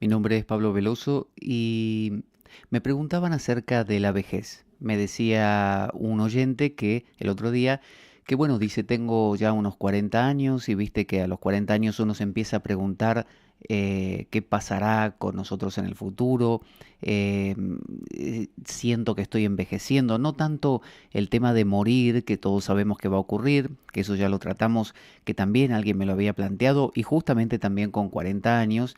Mi nombre es Pablo Veloso y me preguntaban acerca de la vejez. Me decía un oyente que el otro día, que bueno, dice, tengo ya unos 40 años y viste que a los 40 años uno se empieza a preguntar qué pasará con nosotros en el futuro. eh, Siento que estoy envejeciendo, no tanto el tema de morir, que todos sabemos que va a ocurrir, que eso ya lo tratamos, que también alguien me lo había planteado y justamente también con 40 años.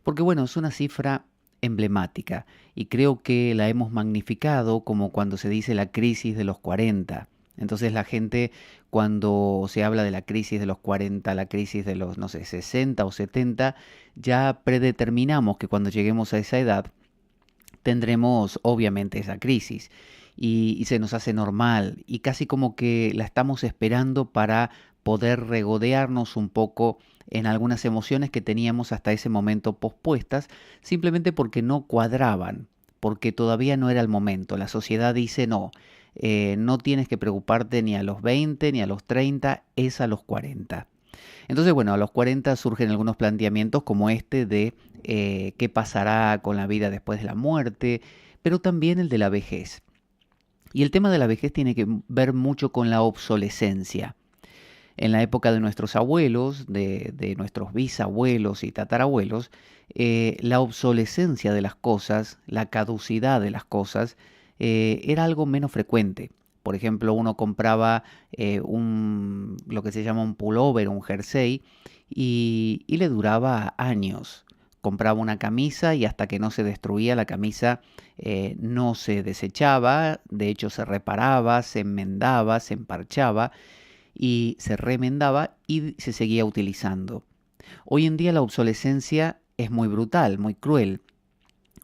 Porque bueno, es una cifra emblemática y creo que la hemos magnificado como cuando se dice la crisis de los 40. Entonces la gente cuando se habla de la crisis de los 40, la crisis de los, no sé, 60 o 70, ya predeterminamos que cuando lleguemos a esa edad tendremos obviamente esa crisis y se nos hace normal y casi como que la estamos esperando para poder regodearnos un poco en algunas emociones que teníamos hasta ese momento pospuestas, simplemente porque no cuadraban, porque todavía no era el momento. La sociedad dice no, no tienes que preocuparte ni a los 20 ni a los 30, es a los 40. Entonces, bueno, a los 40 surgen algunos planteamientos como este de qué pasará con la vida después de la muerte, pero también el de la vejez. Y el tema de la vejez tiene que ver mucho con la obsolescencia. En la época de nuestros abuelos, de nuestros bisabuelos y tatarabuelos, la obsolescencia de las cosas, la caducidad de las cosas, era algo menos frecuente. Por ejemplo, uno compraba lo que se llama un pullover, un jersey, y le duraba años. Compraba una camisa y hasta que no se destruía la camisa no se desechaba, de hecho se reparaba, se enmendaba, se emparchaba y se remendaba y se seguía utilizando. Hoy en día la obsolescencia es muy brutal, muy cruel.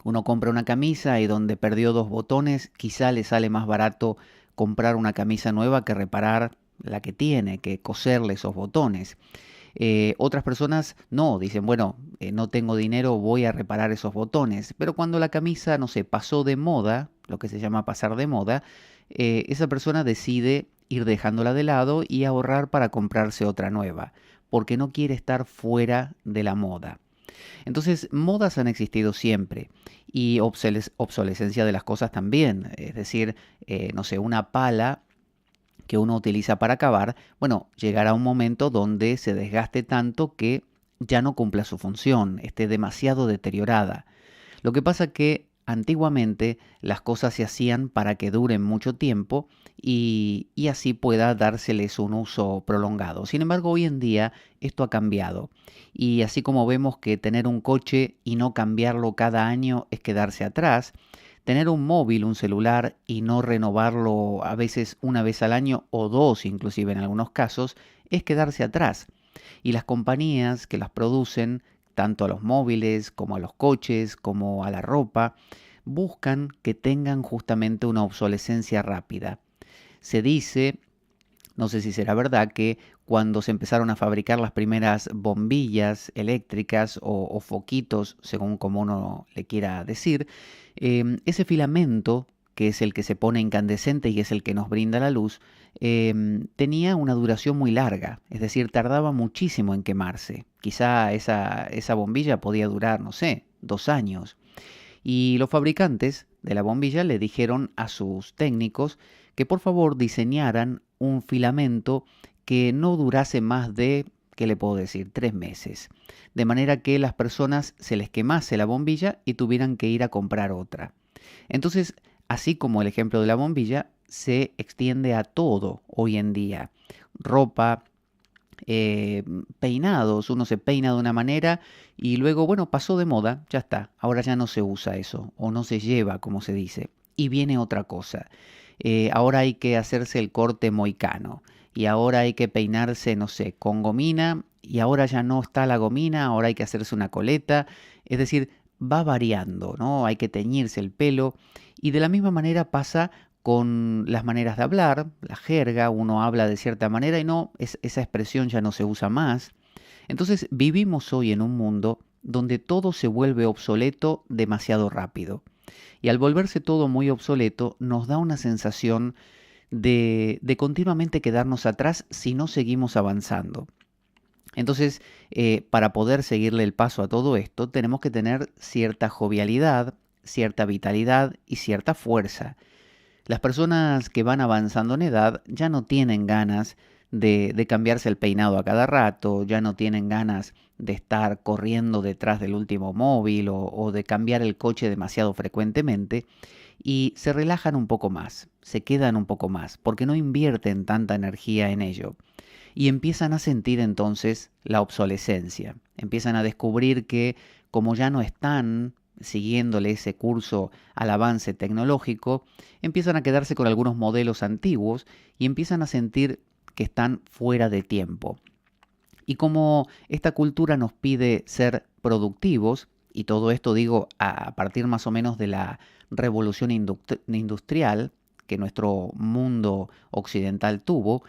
Uno compra una camisa y donde perdió dos botones, quizá le sale más barato comprar una camisa nueva que reparar la que tiene, que coserle esos botones. Otras personas no, dicen, bueno, no tengo dinero, voy a reparar esos botones. Pero cuando la camisa, no sé, pasó de moda, lo que se llama pasar de moda, esa persona decide ir dejándola de lado y ahorrar para comprarse otra nueva, porque no quiere estar fuera de la moda. Entonces, modas han existido siempre y obsolescencia de las cosas también. Es decir, no sé, una pala que uno utiliza para cavar, bueno, llegará un momento donde se desgaste tanto que ya no cumpla su función, esté demasiado deteriorada. Lo que pasa que antiguamente las cosas se hacían para que duren mucho tiempo y así pueda dárseles un uso prolongado. Sin embargo, hoy en día esto ha cambiado. Y así como vemos que tener un coche y no cambiarlo cada año es quedarse atrás, tener un móvil, un celular y no renovarlo a veces una vez al año o dos inclusive en algunos casos, es quedarse atrás. Y las compañías que las producen, tanto a los móviles como a los coches, como a la ropa, buscan que tengan justamente una obsolescencia rápida. Se dice, no sé si será verdad, que cuando se empezaron a fabricar las primeras bombillas eléctricas o foquitos, según como uno le quiera decir, ese filamento, que es el que se pone incandescente y es el que nos brinda la luz, tenía una duración muy larga, es decir, tardaba muchísimo en quemarse. Quizá esa bombilla podía durar, no sé, 2 años. Y los fabricantes de la bombilla le dijeron a sus técnicos que por favor diseñaran un filamento que no durase más de, ¿qué le puedo decir?, 3 meses. De manera que las personas se les quemase la bombilla y tuvieran que ir a comprar otra. Entonces, así como el ejemplo de la bombilla, se extiende a todo hoy en día. Ropa, peinados, uno se peina de una manera y luego, bueno, pasó de moda, ya está, ahora ya no se usa eso, o no se lleva, como se dice, y viene otra cosa. Ahora hay que hacerse el corte moicano, y ahora hay que peinarse, no sé, con gomina, y ahora ya no está la gomina, ahora hay que hacerse una coleta, es decir, va variando, ¿no? Hay que teñirse el pelo, y de la misma manera pasa con las maneras de hablar, la jerga, uno habla de cierta manera y no, esa expresión ya no se usa más. Entonces vivimos hoy en un mundo donde todo se vuelve obsoleto demasiado rápido. Y al volverse todo muy obsoleto nos da una sensación de continuamente quedarnos atrás si no seguimos avanzando. Entonces, para poder seguirle el paso a todo esto, tenemos que tener cierta jovialidad, cierta vitalidad y cierta fuerza. Las personas que van avanzando en edad ya no tienen ganas de cambiarse el peinado a cada rato, ya no tienen ganas de estar corriendo detrás del último móvil o de cambiar el coche demasiado frecuentemente y se relajan un poco más, se quedan un poco más, porque no invierten tanta energía en ello y empiezan a sentir entonces la obsolescencia. Empiezan a descubrir que como ya no están siguiéndole ese curso al avance tecnológico, empiezan a quedarse con algunos modelos antiguos y empiezan a sentir que están fuera de tiempo. Y como esta cultura nos pide ser productivos, y todo esto digo a partir más o menos de la revolución industrial que nuestro mundo occidental tuvo,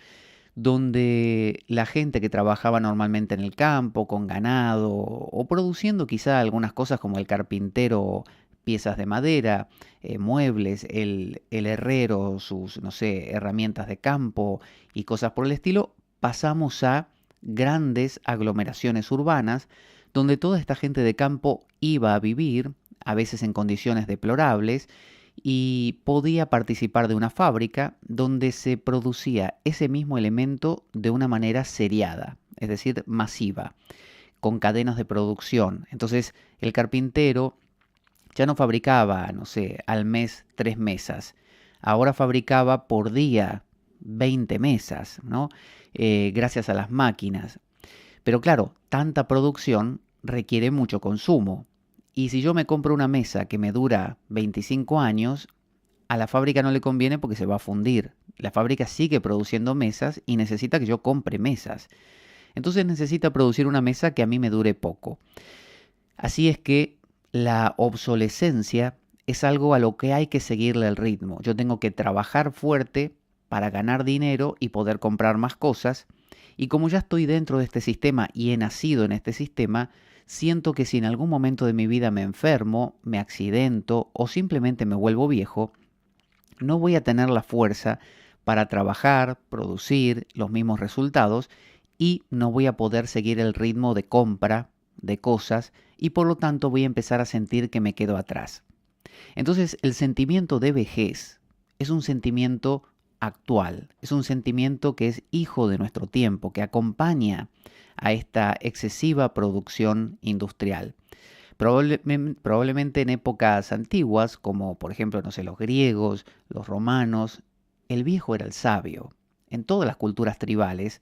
donde la gente que trabajaba normalmente en el campo, con ganado, o produciendo quizá algunas cosas como el carpintero, piezas de madera, muebles, el herrero, sus, no sé, herramientas de campo y cosas por el estilo, pasamos a grandes aglomeraciones urbanas, donde toda esta gente de campo iba a vivir, a veces en condiciones deplorables, y podía participar de una fábrica donde se producía ese mismo elemento de una manera seriada, es decir, masiva, con cadenas de producción. Entonces, el carpintero ya no fabricaba, no sé, al mes 3 mesas, ahora fabricaba por día 20 mesas, ¿no? Gracias a las máquinas. Pero claro, tanta producción requiere mucho consumo. Y si yo me compro una mesa que me dura 25 años, a la fábrica no le conviene porque se va a fundir. La fábrica sigue produciendo mesas y necesita que yo compre mesas. Entonces necesita producir una mesa que a mí me dure poco. Así es que la obsolescencia es algo a lo que hay que seguirle el ritmo. Yo tengo que trabajar fuerte para ganar dinero y poder comprar más cosas. Y como ya estoy dentro de este sistema y he nacido en este sistema, siento que si en algún momento de mi vida me enfermo, me accidento o simplemente me vuelvo viejo, no voy a tener la fuerza para trabajar, producir los mismos resultados y no voy a poder seguir el ritmo de compra de cosas y por lo tanto voy a empezar a sentir que me quedo atrás. Entonces el sentimiento de vejez es un sentimiento actual, es un sentimiento que es hijo de nuestro tiempo, que acompaña a esta excesiva producción industrial. Probablemente en épocas antiguas, como por ejemplo, no sé, los griegos, los romanos, el viejo era el sabio. En todas las culturas tribales,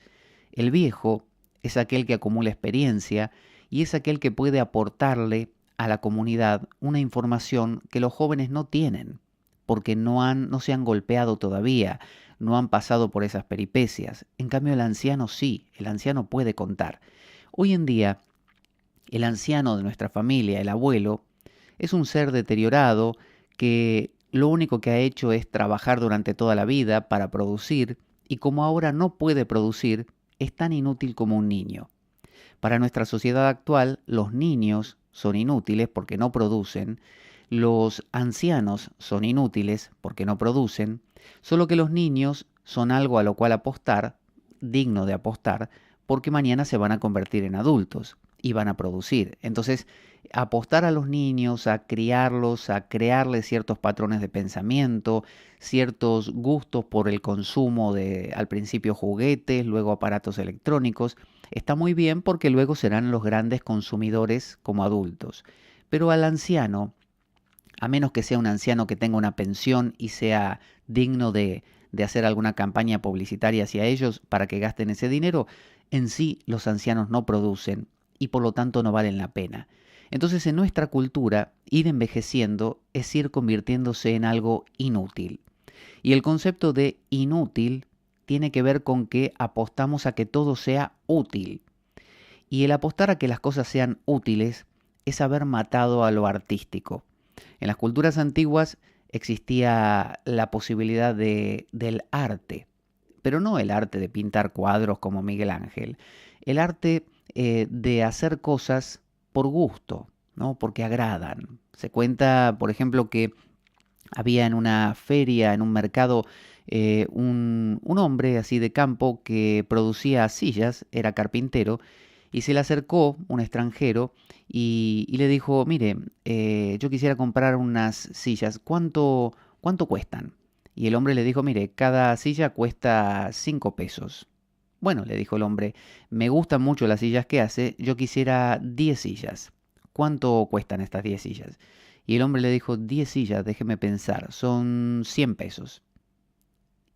el viejo es aquel que acumula experiencia y es aquel que puede aportarle a la comunidad una información que los jóvenes no tienen, porque no se han golpeado todavía, no han pasado por esas peripecias. En cambio, el anciano sí, el anciano puede contar. Hoy en día, el anciano de nuestra familia, el abuelo, es un ser deteriorado que lo único que ha hecho es trabajar durante toda la vida para producir y como ahora no puede producir, es tan inútil como un niño. Para nuestra sociedad actual, los niños son inútiles porque no producen, los ancianos son inútiles porque no producen, solo que los niños son algo a lo cual apostar, digno de apostar, porque mañana se van a convertir en adultos y van a producir. Entonces, apostar a los niños, a criarlos, a crearles ciertos patrones de pensamiento, ciertos gustos por el consumo de, al principio juguetes, luego aparatos electrónicos, está muy bien porque luego serán los grandes consumidores como adultos. Pero al anciano, a menos que sea un anciano que tenga una pensión y sea digno de hacer alguna campaña publicitaria hacia ellos para que gasten ese dinero, en sí los ancianos no producen y por lo tanto no valen la pena. Entonces en nuestra cultura, ir envejeciendo es ir convirtiéndose en algo inútil. Y el concepto de inútil tiene que ver con que apostamos a que todo sea útil. Y el apostar a que las cosas sean útiles es haber matado a lo artístico. En las culturas antiguas existía la posibilidad del arte, pero no el arte de pintar cuadros como Miguel Ángel, el arte de hacer cosas por gusto, ¿no? Porque agradan. Se cuenta, por ejemplo, que había en una feria, en un mercado, un hombre así de campo que producía sillas, era carpintero, Y se le acercó un extranjero y le dijo, mire, yo quisiera comprar unas sillas, ¿cuánto cuestan? Y el hombre le dijo, mire, cada silla cuesta 5 pesos. Bueno, le dijo el hombre, me gustan mucho las sillas que hace, yo quisiera 10 sillas. ¿Cuánto cuestan estas 10 sillas? Y el hombre le dijo, 10 sillas, déjeme pensar, son 100 pesos.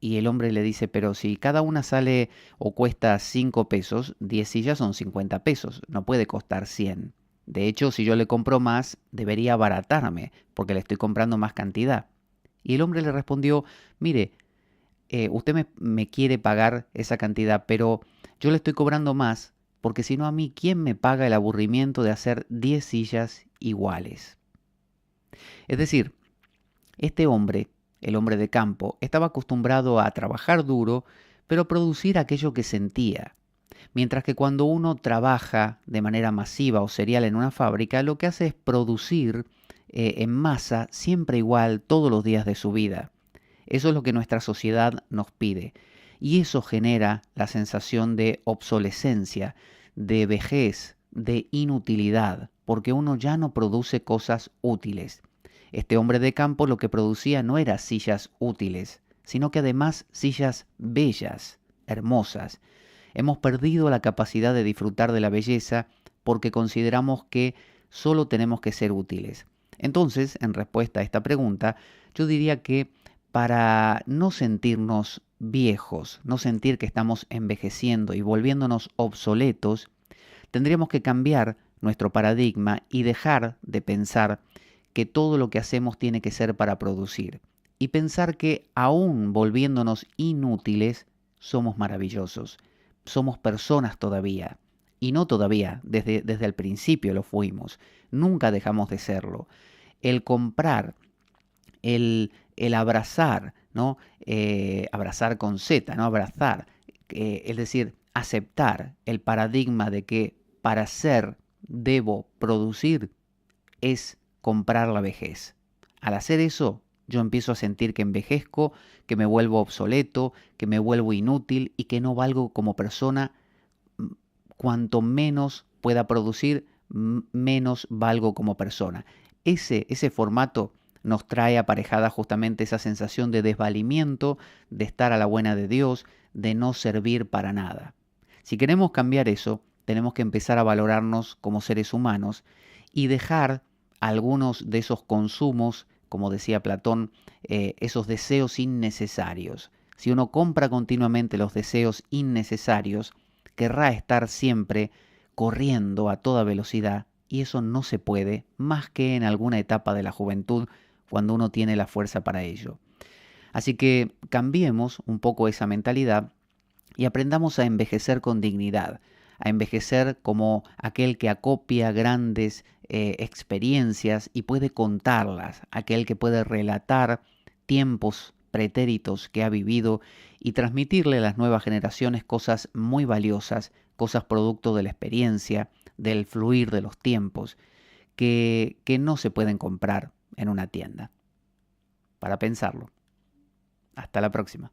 Y el hombre le dice, pero si cada una sale o cuesta 5 pesos, 10 sillas son 50 pesos, no puede costar 100. De hecho, si yo le compro más, debería abaratarme, porque le estoy comprando más cantidad. Y el hombre le respondió, mire, usted me quiere pagar esa cantidad, pero yo le estoy cobrando más, porque si no a mí, ¿quién me paga el aburrimiento de hacer 10 sillas iguales? Es decir, este hombre, el hombre de campo, estaba acostumbrado a trabajar duro, pero producir aquello que sentía. Mientras que cuando uno trabaja de manera masiva o serial en una fábrica, lo que hace es producir en masa siempre igual todos los días de su vida. Eso es lo que nuestra sociedad nos pide. Y eso genera la sensación de obsolescencia, de vejez, de inutilidad, porque uno ya no produce cosas útiles. Este hombre de campo lo que producía no era sillas útiles, sino que además sillas bellas, hermosas. Hemos perdido la capacidad de disfrutar de la belleza porque consideramos que solo tenemos que ser útiles. Entonces, en respuesta a esta pregunta, yo diría que para no sentirnos viejos, no sentir que estamos envejeciendo y volviéndonos obsoletos, tendríamos que cambiar nuestro paradigma y dejar de pensar que todo lo que hacemos tiene que ser para producir y pensar que aún volviéndonos inútiles, somos maravillosos, somos personas todavía. Y no todavía, desde el principio lo fuimos, nunca dejamos de serlo. El comprar, el abrazar, ¿no? Abrazar con Z, ¿no? Abrazar, es decir, aceptar el paradigma de que para ser debo producir es comprar la vejez. Al hacer eso, yo empiezo a sentir que envejezco, que me vuelvo obsoleto, que me vuelvo inútil y que no valgo como persona. Cuanto menos pueda producir, menos valgo como persona. Ese formato nos trae aparejada justamente esa sensación de desvalimiento, de estar a la buena de Dios, de no servir para nada. Si queremos cambiar eso, tenemos que empezar a valorarnos como seres humanos y dejar algunos de esos consumos, como decía Platón, esos deseos innecesarios. Si uno compra continuamente los deseos innecesarios, querrá estar siempre corriendo a toda velocidad y eso no se puede más que en alguna etapa de la juventud cuando uno tiene la fuerza para ello. Así que cambiemos un poco esa mentalidad y aprendamos a envejecer con dignidad, a envejecer como aquel que acopia grandes experiencias y puede contarlas, aquel que puede relatar tiempos pretéritos que ha vivido y transmitirle a las nuevas generaciones cosas muy valiosas, cosas producto de la experiencia, del fluir de los tiempos, que no se pueden comprar en una tienda. Para pensarlo. Hasta la próxima.